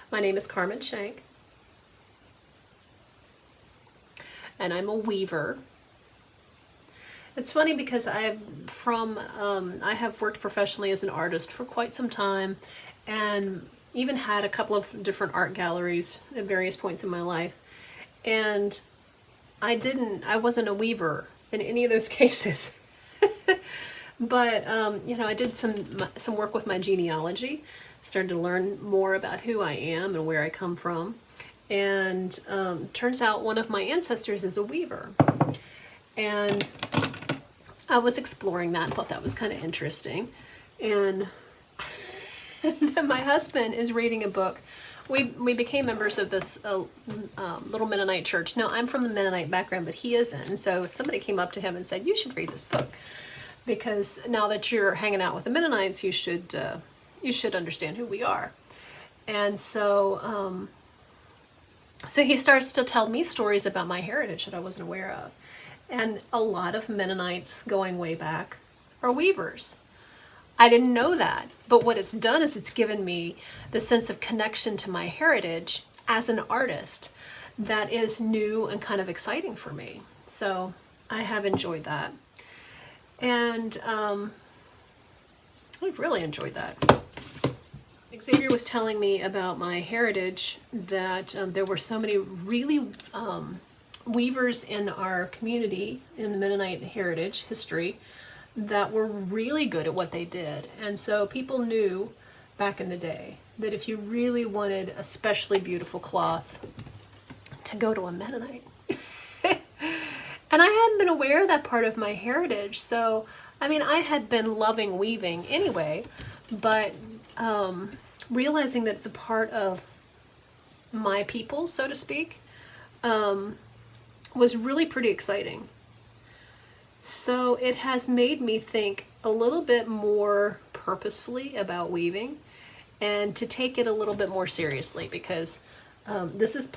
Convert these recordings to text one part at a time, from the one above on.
My name is Carmen Shank, and I'm a weaver. It's funny because I have worked professionally as an artist for quite some time, and even had a couple of different art galleries at various points in my life. And I wasn't a weaver in any of those cases. But I did some work with my genealogy, started to learn more about who I am and where I come from, and turns out one of my ancestors is a weaver. And I was exploring that, thought that was kind of interesting, and then my husband is reading a book. We became members of this little Mennonite church. Now, I'm from the Mennonite background, but he isn't. And so somebody came up to him and said, "You should read this book, because now that you're hanging out with the Mennonites, you should understand who we are." And so he starts to tell me stories about my heritage that I wasn't aware of. And a lot of Mennonites going way back are weavers. I didn't know that, but what it's done is it's given me the sense of connection to my heritage as an artist that is new and kind of exciting for me. So I have enjoyed that. And I've really enjoyed that. Xavier was telling me about my heritage, that there were so many really weavers in our community in the Mennonite heritage history that were really good at what they did. And so people knew back in the day that if you really wanted a specially beautiful cloth, to go to a Mennonite. And I hadn't been aware of that part of my heritage. So, I mean, I had been loving weaving anyway, but realizing that it's a part of my people, so to speak, was really pretty exciting. So it has made me think a little bit more purposefully about weaving, and to take it a little bit more seriously, because this is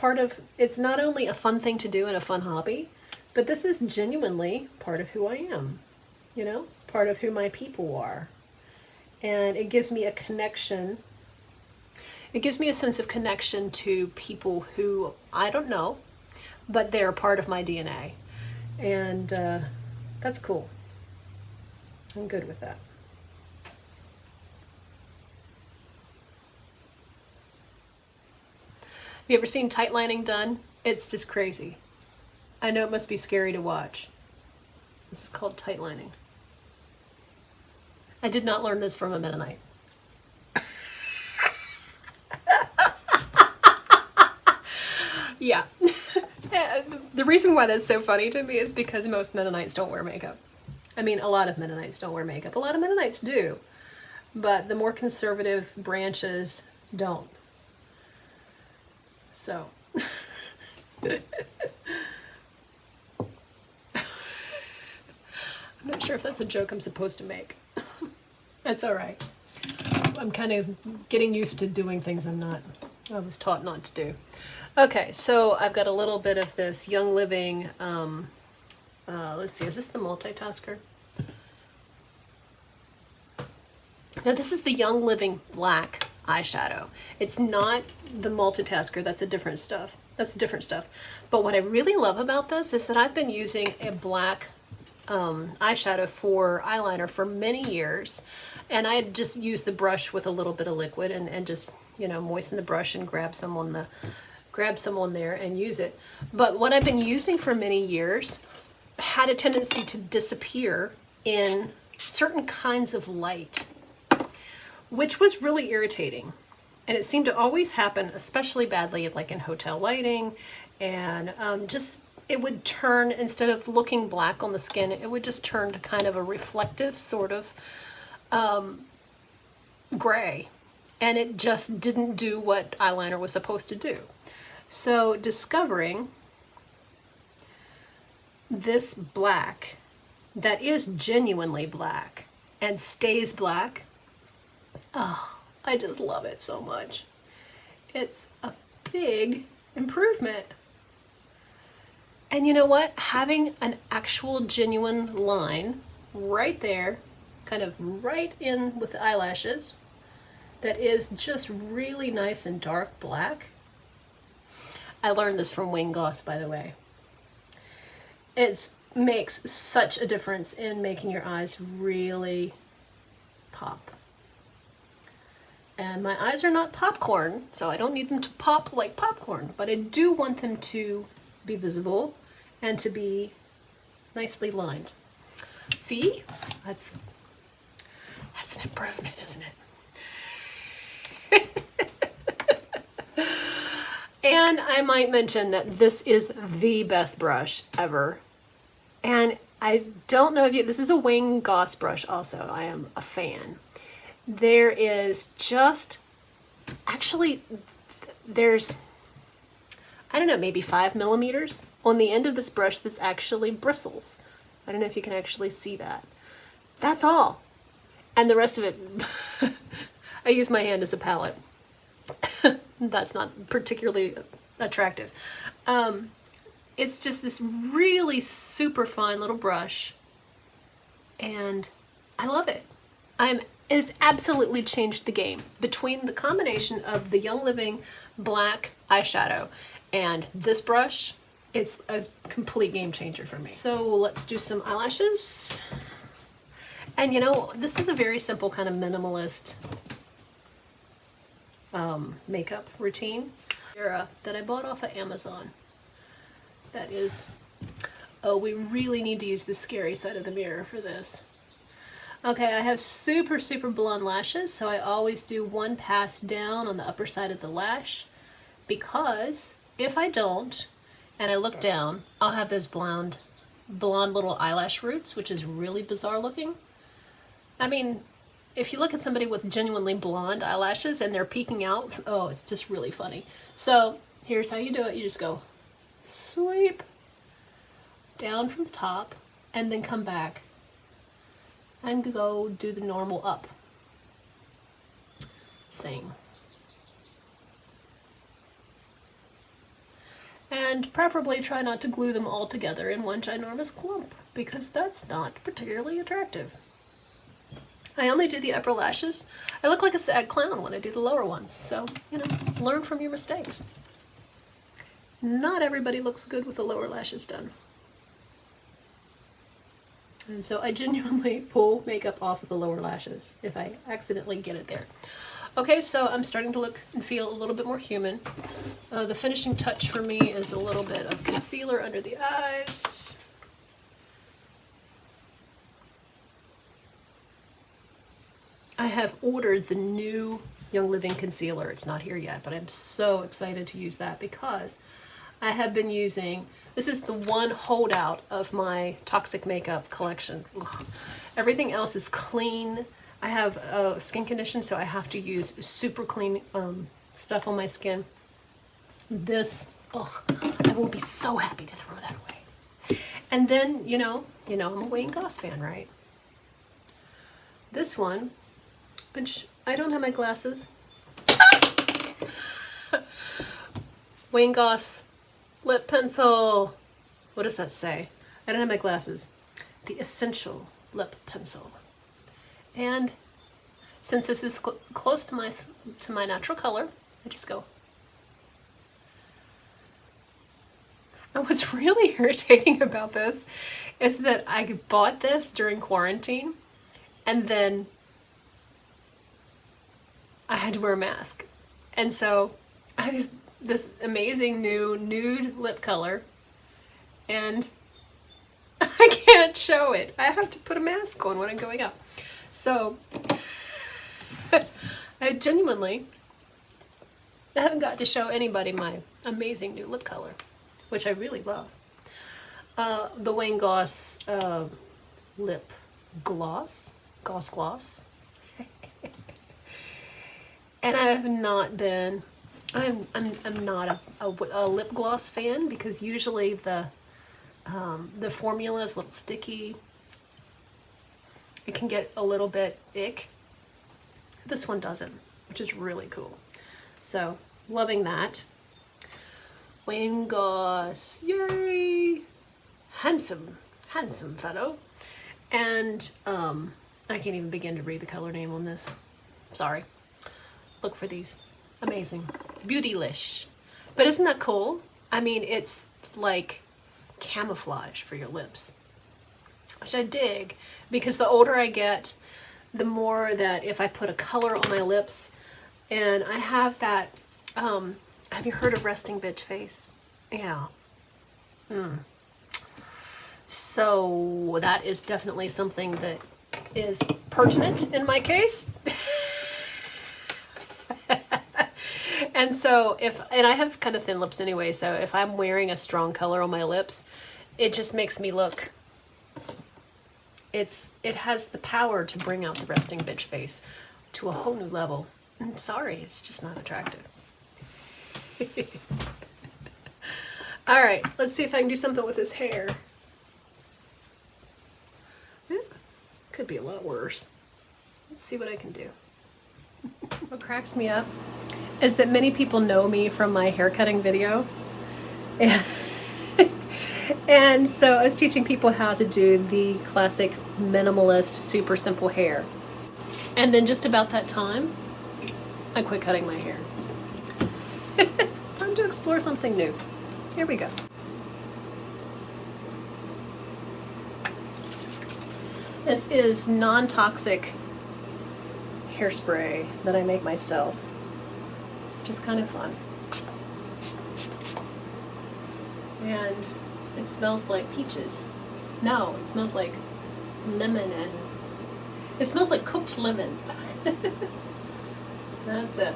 it's not only a fun thing to do and a fun hobby, but this is genuinely part of who I am. It's part of who my people are. And it gives me a connection. It gives me a sense of connection to people who I don't know, but they're part of my DNA. And that's cool. I'm good with that. Have you ever seen tight lining done? It's just crazy. I know it must be scary to watch. This is called tight lining. I did not learn this from a Mennonite. Yeah. The reason why that's so funny to me is because most Mennonites don't wear makeup. I mean, a lot of Mennonites don't wear makeup. A lot of Mennonites do, but the more conservative branches don't. So. I'm not sure if that's a joke I'm supposed to make. That's all right. I'm kind of getting used to doing things I was taught not to do. Okay, so I've got a little bit of this Young Living, let's see, is this the multitasker? No, this is the Young Living black eyeshadow. It's not the multitasker, that's different stuff. But what I really love about this is that I've been using a black eyeshadow for eyeliner for many years, and I just use the brush with a little bit of liquid and just moisten the brush and grab some on there and use it. But what I've been using for many years had a tendency to disappear in certain kinds of light, which was really irritating. And it seemed to always happen especially badly like in hotel lighting, and it would turn, instead of looking black on the skin, it would just turn to kind of a reflective sort of gray. And it just didn't do what eyeliner was supposed to do. So discovering this black that is genuinely black and stays black, oh, I just love it so much. It's a big improvement. And you know what? Having an actual genuine line right there, kind of right in with the eyelashes, that is just really nice and dark black. I learned this from Wayne Goss, by the way. It makes such a difference in making your eyes really pop. And my eyes are not popcorn, so I don't need them to pop like popcorn, but I do want them to be visible and to be nicely lined. See? That's an improvement, isn't it? And I might mention that this is the best brush ever. And I don't know if you, this is a Wayne Goss brush also. I am a fan. There is just, actually, there's, I don't know, maybe 5 millimeters on the end of this brush that's actually bristles. I don't know if you can actually see that. That's all. And the rest of it, I use my hand as a palette. That's not particularly attractive. It's just this really super fine little brush, and I love it. It has absolutely changed the game between the combination of the Young Living black eyeshadow and this brush. It's a complete game changer for me. So let's do some eyelashes. And you know, this is a very simple kind of minimalist makeup routine that I bought off of Amazon. That is, oh, we really need to use the scary side of the mirror for this. Okay, I have super blonde lashes, so I always do one pass down on the upper side of the lash, because if I don't, and I look down, I'll have those blonde little eyelash roots, which is really bizarre looking. I mean, if you look at somebody with genuinely blonde eyelashes and they're peeking out, oh, it's just really funny. So here's how you do it. You just go sweep down from the top and then come back and go do the normal up thing. And preferably try not to glue them all together in one ginormous clump, because that's not particularly attractive. I only do the upper lashes. I look like a sad clown when I do the lower ones, so, you know, learn from your mistakes. Not everybody looks good with the lower lashes done. And so I genuinely pull makeup off of the lower lashes if I accidentally get it there. Okay, so I'm starting to look and feel a little bit more human. The finishing touch for me is a little bit of concealer under the eyes. I have ordered the new Young Living concealer. It's not here yet, but I'm so excited to use that because I have been using, this is the one holdout of my toxic makeup collection. Ugh. Everything else is clean. I have a skin condition, so I have to use super clean stuff on my skin. This, ugh, I will be so happy to throw that away. And then, you know, I'm a Wayne Goss fan, right? This one, which I don't have my glasses. Wayne Goss lip pencil. What does that say? I don't have my glasses. The Essential Lip Pencil. And since this is close to my natural color, I just go. And what's really irritating about this is that I bought this during quarantine, and then I had to wear a mask. And so I have this amazing new nude lip color, and I can't show it. I have to put a mask on when I'm going out. So I haven't got to show anybody my amazing new lip color, which I really love. The Wayne Goss lip gloss. And I have not been, I'm not a lip gloss fan, because usually the formula is a little sticky. It can get a little bit ick. This one doesn't, which is really cool. So, loving that. Wayne Goss, yay! Handsome fellow. And I can't even begin to read the color name on this. Sorry. Look for these. Amazing. Beautylish. But isn't that cool? I mean, it's like camouflage for your lips, which I dig, because the older I get, the more that if I put a color on my lips, and I have that, have you heard of resting bitch face? Yeah. So that is definitely something that is pertinent in my case. And so and I have kind of thin lips anyway, so if I'm wearing a strong color on my lips, it just makes me look, it has the power to bring out the resting bitch face to a whole new level. I'm sorry, it's just not attractive. All right, let's see if I can do something with his hair. Could be a lot worse. Let's see what I can do. What cracks me up is that many people know me from my haircutting video. And, and so I was teaching people how to do the classic minimalist, super simple hair. And then just about that time, I quit cutting my hair. Time to explore something new. Here we go. This is non-toxic hairspray that I make myself, which is kind of fun. And it smells like peaches. No, it smells like lemon, and it smells like cooked lemon. That's it.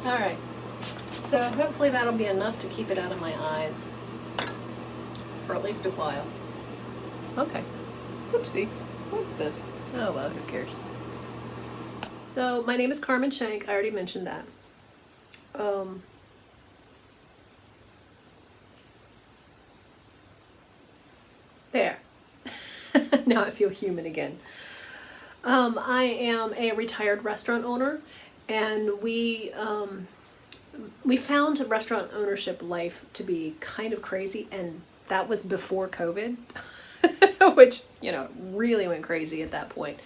All right. So hopefully that'll be enough to keep it out of my eyes for at least a while. Okay. Oopsie. What's this? Oh, well, who cares? So my name is Carmen Shank. I already mentioned that. There. Now I feel human again. I am a retired restaurant owner, and we found restaurant ownership life to be kind of crazy, and that was before COVID, which, you know, really went crazy at that point.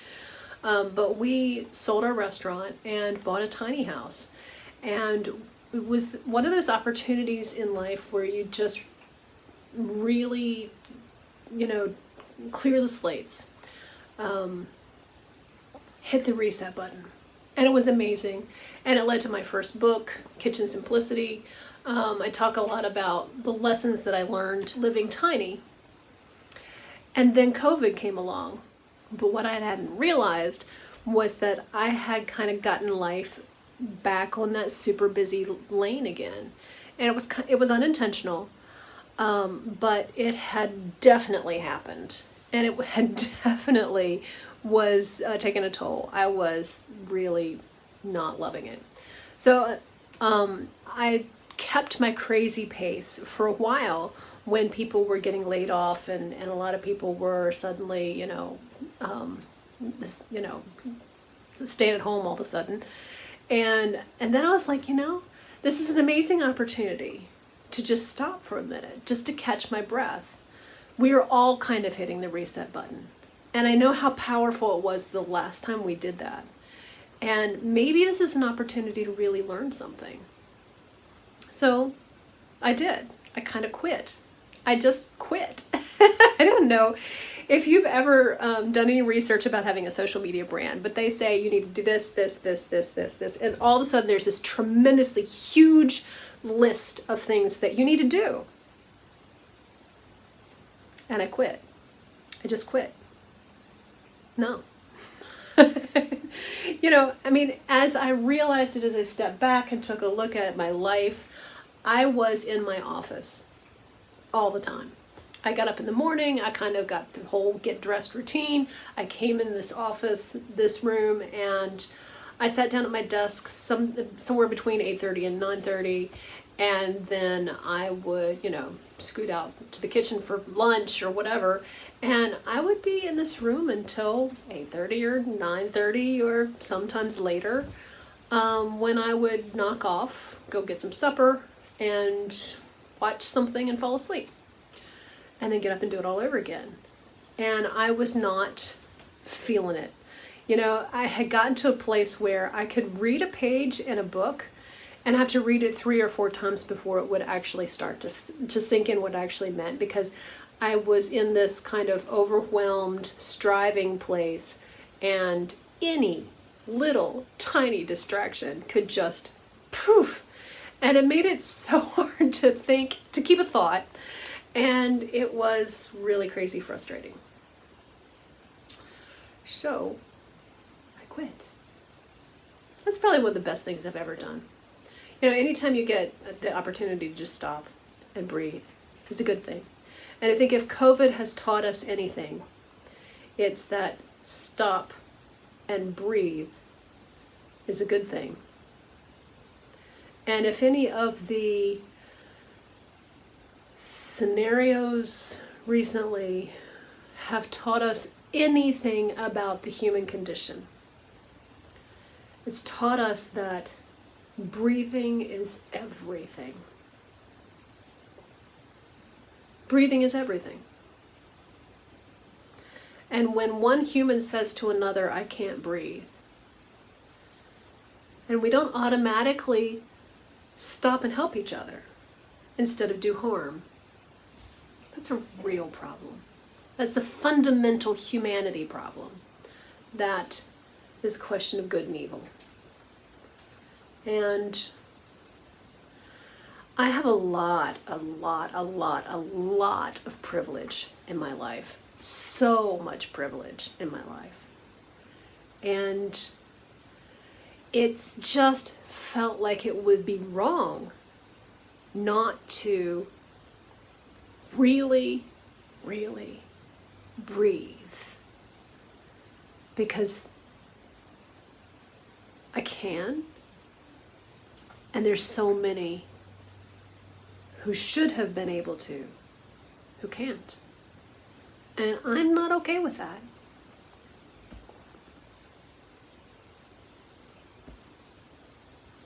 But we sold our restaurant and bought a tiny house, and it was one of those opportunities in life where you just really, you know, clear the slates, hit the reset button. And it was amazing. And it led to my first book, Kitchen Simplicity. I talk a lot about the lessons that I learned living tiny. And then COVID came along. But what I hadn't realized was that I had kind of gotten life back on that super busy lane again. And it was unintentional, but it had definitely happened. And it had definitely was taking a toll. I was really not loving it. So I kept my crazy pace for a while when people were getting laid off, and a lot of people were suddenly, staying at home all of a sudden. And then I was like, this is an amazing opportunity to just stop for a minute, just to catch my breath. We are all kind of hitting the reset button. And I know how powerful it was the last time we did that. And maybe this is an opportunity to really learn something. So I did. I kind of quit. I just quit. I don't know if you've ever done any research about having a social media brand, but they say you need to do this, this, this, this, this, this, and all of a sudden there's this tremendously huge list of things that you need to do. And I quit. I just quit. No. As I realized it, as I stepped back and took a look at my life, I was in my office all the time. I got up in the morning, I kind of got the whole get dressed routine. I came in this office, this room, and I sat down at my desk somewhere between 8:30 and 9:30, and then I would, scoot out to the kitchen for lunch or whatever, and I would be in this room until 8:30 or 9:30 or sometimes later, when I would knock off, go get some supper, and watch something and fall asleep. And then get up and do it all over again. And I was not feeling it. You know, I had gotten to a place where I could read a page in a book and have to read it 3 or 4 times before it would actually start to sink in what it actually meant, because I was in this kind of overwhelmed, striving place, and any little tiny distraction could just poof. And it made it so hard to think, to keep a thought, and it was really crazy frustrating. So I quit. That's probably one of the best things I've ever done. You know, anytime you get the opportunity to just stop and breathe is a good thing. And I think if COVID has taught us anything, it's that stop and breathe is a good thing. And if any of the scenarios recently have taught us anything about the human condition, it's taught us that breathing is everything. Breathing is everything. And when one human says to another, I can't breathe, and we don't automatically stop and help each other instead of do harm, that's a real problem. That's a fundamental humanity problem. That is a question of good and evil. And I have a lot of privilege in my life. So much privilege in my life. And it's just felt like it would be wrong not to really breathe. Because I can. And there's so many who should have been able to, who can't. And I'm not okay with that.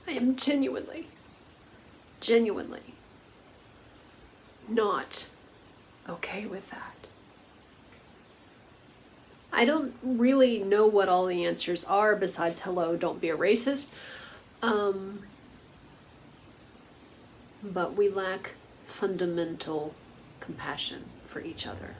I am genuinely not okay with that. I don't really know what all the answers are besides, hello, don't be a racist. But we lack fundamental compassion for each other.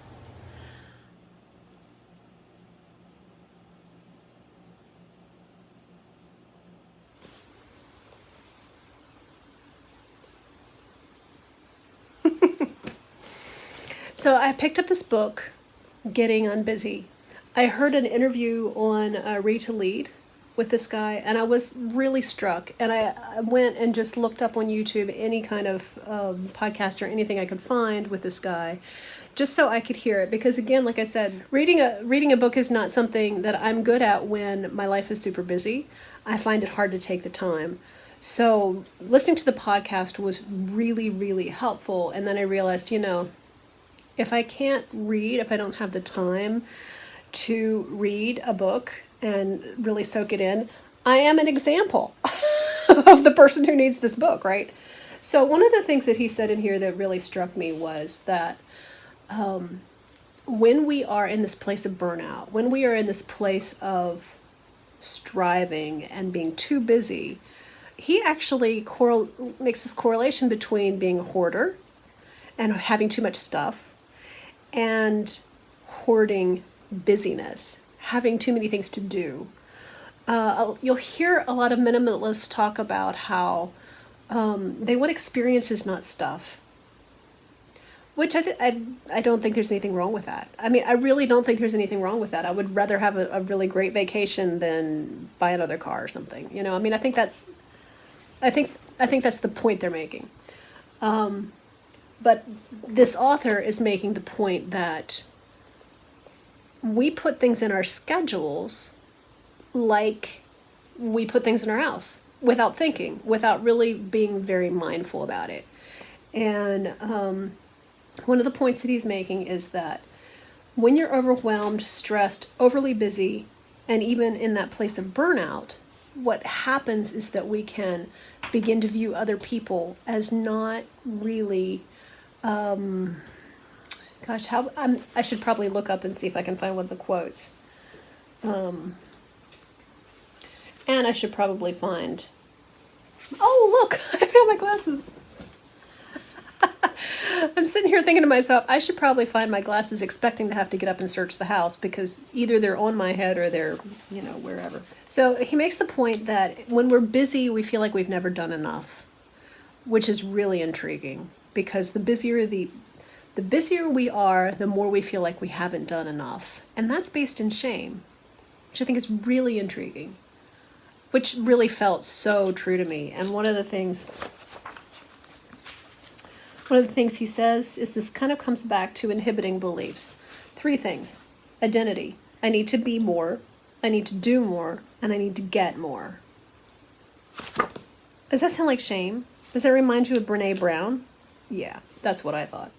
So I picked up this book, Getting Unbusy. I heard an interview on Read to Lead with this guy, and I was really struck. And I went and just looked up on YouTube any kind of podcast or anything I could find with this guy, just so I could hear it. Because again, like I said, reading a book is not something that I'm good at when my life is super busy. I find it hard to take the time. So listening to the podcast was really, really helpful. And then I realized, you know, if I can't read, if I don't have the time to read a book and really soak it in, I am an example of the person who needs this book, right? So one of the things that he said in here that really struck me was that when we are in this place of burnout, when we are in this place of striving and being too busy, he actually makes this correlation between being a hoarder and having too much stuff and hoarding busyness, having too many things to do. You'll hear a lot of minimalists talk about how they want experiences, not stuff. Which I don't think there's anything wrong with that. I mean, I really don't think there's anything wrong with that. I would rather have a really great vacation than buy another car or something. You know, I mean, I think that's the point they're making. But this author is making the point that we put things in our schedules like we put things in our house without thinking, without really being very mindful about it. And one of the points that he's making is that when you're overwhelmed, stressed, overly busy, and even in that place of burnout, what happens is that we can begin to view other people as not really I should probably look up and see if I can find one of the quotes. And I should probably find... Oh, look! I found my glasses! I'm sitting here thinking to myself, I should probably find my glasses, expecting to have to get up and search the house, because either they're on my head or they're, wherever. So he makes the point that when we're busy, we feel like we've never done enough, which is really intriguing, because the busier we are, the more we feel like we haven't done enough. And that's based in shame, which I think is really intriguing, which really felt so true to me. And one of the things he says is this kind of comes back to inhibiting beliefs. 3 things. Identity. I need to be more. I need to do more. And I need to get more. Does that sound like shame? Does that remind you of Brene Brown? Yeah, that's what I thought.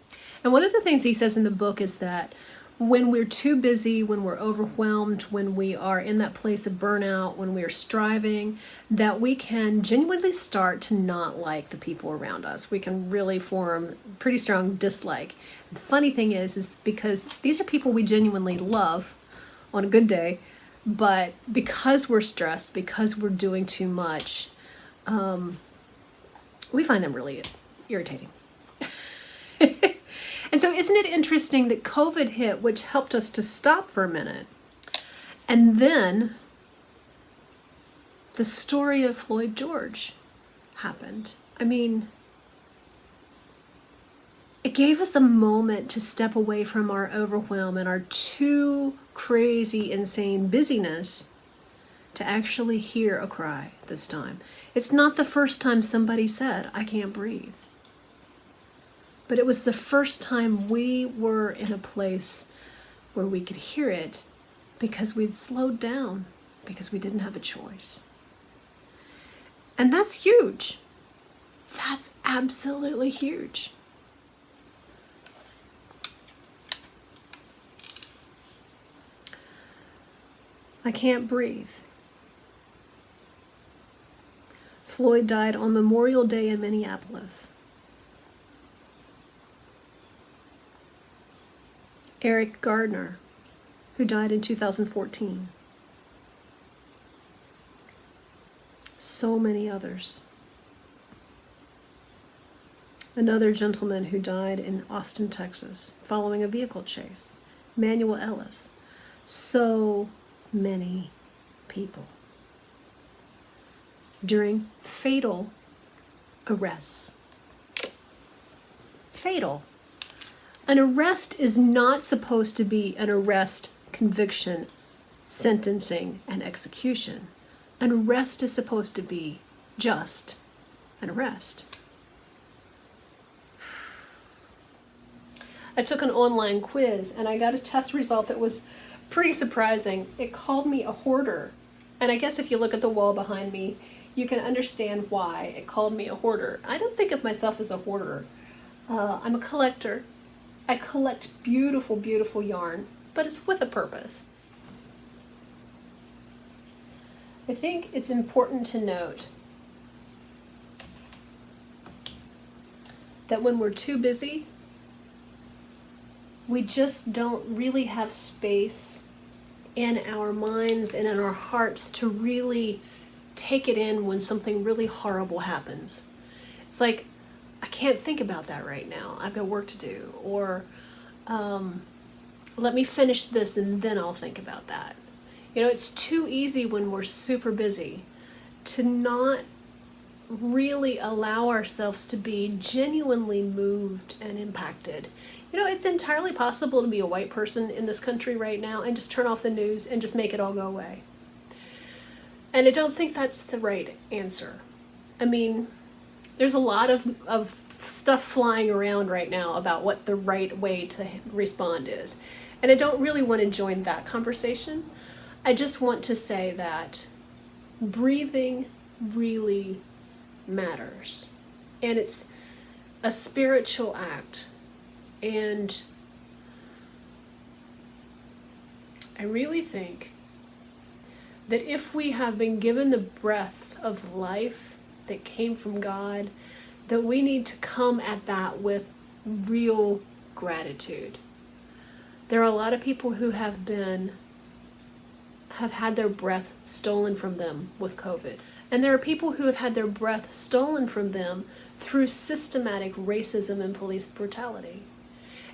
And one of the things he says in the book is that when we're too busy, when we're overwhelmed, when we are in that place of burnout, when we are striving, that we can genuinely start to not like the people around us. We can really form pretty strong dislike. The funny thing is because these are people we genuinely love on a good day, but because we're stressed, because we're doing too much, we find them really irritating. And so isn't it interesting that COVID hit, which helped us to stop for a minute, and then the story of Floyd George happened. I mean, it gave us a moment to step away from our overwhelm and our too crazy, insane busyness to actually hear a cry this time. It's not the first time somebody said, I can't breathe. But it was the first time we were in a place where we could hear it because we'd slowed down, because we didn't have a choice. And that's huge. That's absolutely huge. I can't breathe. Floyd died on Memorial Day in Minneapolis. Eric Gardner, who died in 2014. So many others. Another gentleman who died in Austin, Texas, following a vehicle chase. Manuel Ellis. So many people. During fatal arrests. Fatal. An arrest is not supposed to be an arrest, conviction, sentencing, and execution. An arrest is supposed to be just an arrest. I took an online quiz and I got a test result that was pretty surprising. It called me a hoarder. And I guess if you look at the wall behind me, you can understand why it called me a hoarder. I don't think of myself as a hoarder. I'm a collector. I collect beautiful, beautiful yarn, but it's with a purpose. I think it's important to note that when we're too busy, we just don't really have space in our minds and in our hearts to really take it in when something really horrible happens. It's like, I can't think about that right now. I've got work to do. Or let me finish this and then I'll think about that. You know, it's too easy when we're super busy to not really allow ourselves to be genuinely moved and impacted. You know, it's entirely possible to be a white person in this country right now and just turn off the news and just make it all go away. And I don't think that's the right answer. I mean, there's a lot of stuff flying around right now about what the right way to respond is. And I don't really want to join that conversation. I just want to say that breathing really matters. And it's a spiritual act. And I really think that if we have been given the breath of life that came from God, that we need to come at that with real gratitude. There are a lot of people who have been have had their breath stolen from them with COVID. And there are people who have had their breath stolen from them through systematic racism and police brutality.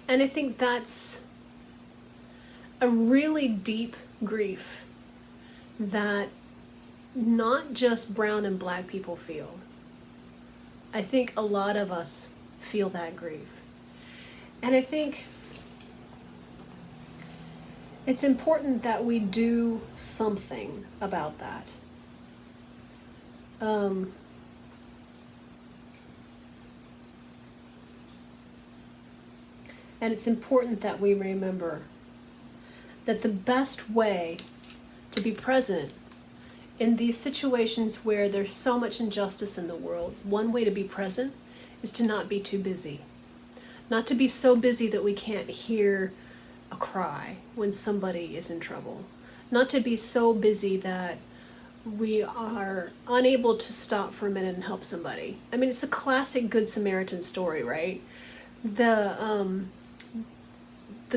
And I think that's a really deep grief that not just brown and black people feel. I think a lot of us feel that grief. And I think it's important that we do something about that. And it's important that we remember that the best way to be present in these situations where there's so much injustice in the world, one way to be present is to not be too busy. Not to be so busy that we can't hear a cry when somebody is in trouble. Not to be so busy that we are unable to stop for a minute and help somebody. I mean, it's the classic Good Samaritan story, right? The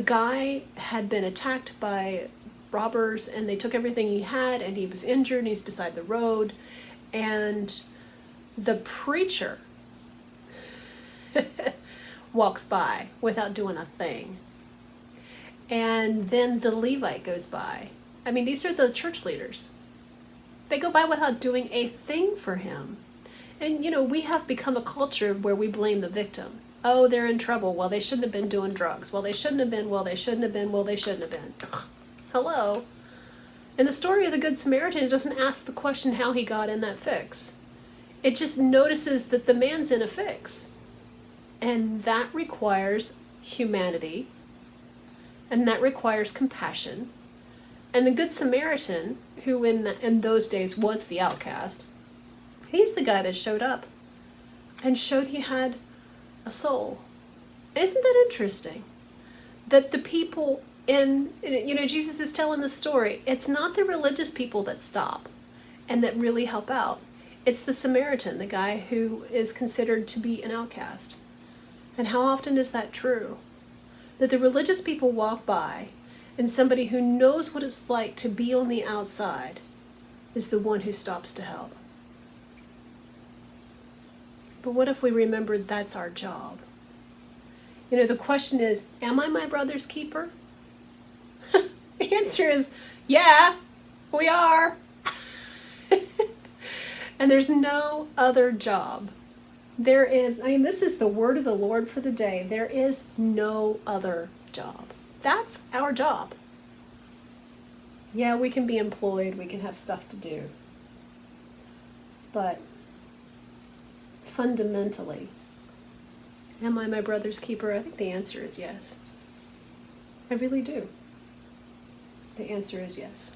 guy had been attacked by robbers and they took everything he had and he was injured and he's beside the road, and the preacher walks by without doing a thing. And then the Levite goes by. I mean, these are the church leaders. They go by without doing a thing for him. And, you know, we have become a culture where we blame the victim. Oh, they're in trouble. Well, they shouldn't have been doing drugs. Well, they shouldn't have been. Well, they shouldn't have been. Well, they shouldn't have been. Ugh. Hello? In the story of the Good Samaritan, it doesn't ask the question how he got in that fix. It just notices that the man's in a fix. And that requires humanity. And that requires compassion. And the Good Samaritan, who in those days was the outcast, he's the guy that showed up and showed he had a soul. Isn't that interesting? That the people Jesus is telling the story. It's not the religious people that stop and that really help out. It's the Samaritan, the guy who is considered to be an outcast. And how often is that true? That the religious people walk by and somebody who knows what it's like to be on the outside is the one who stops to help. But what if we remembered that's our job? You know, the question is, am I my brother's keeper? The answer is, yeah, we are. And there's no other job. This is the word of the Lord for the day. There is no other job. That's our job. Yeah, we can be employed, we can have stuff to do. But fundamentally, am I my brother's keeper? I think the answer is yes. I really do. The answer is yes.